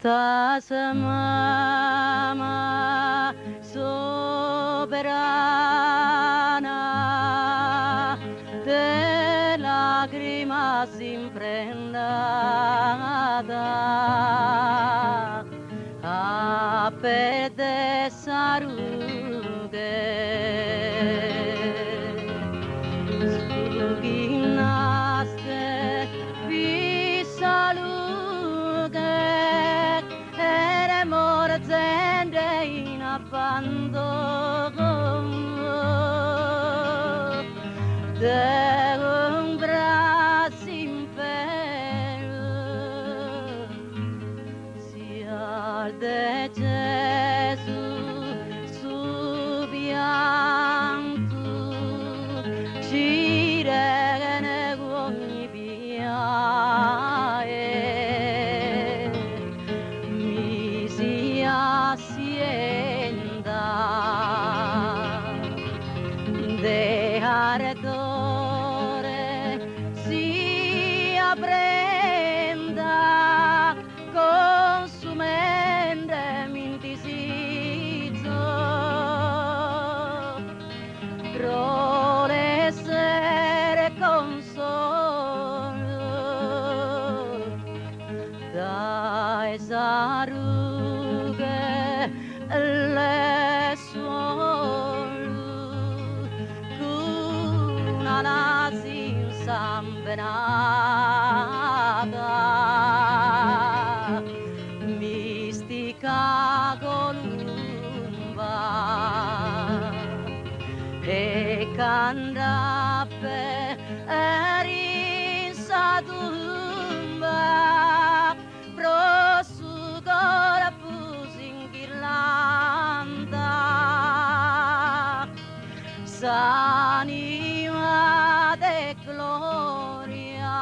Stasa mama soberana de lágrimas impregnada a perder Suginaste visaluge ere morzende in abbandono de un braccio impero si arde Gesù subianto Cirene ogni via mi si hacienda de ardore si aprenda consumende mintisizzo essere consolo da esarughe le suolu cuna nasin sambenata mistica columba e candape erin satumba prosugora pusingirlanda s'anima de gloria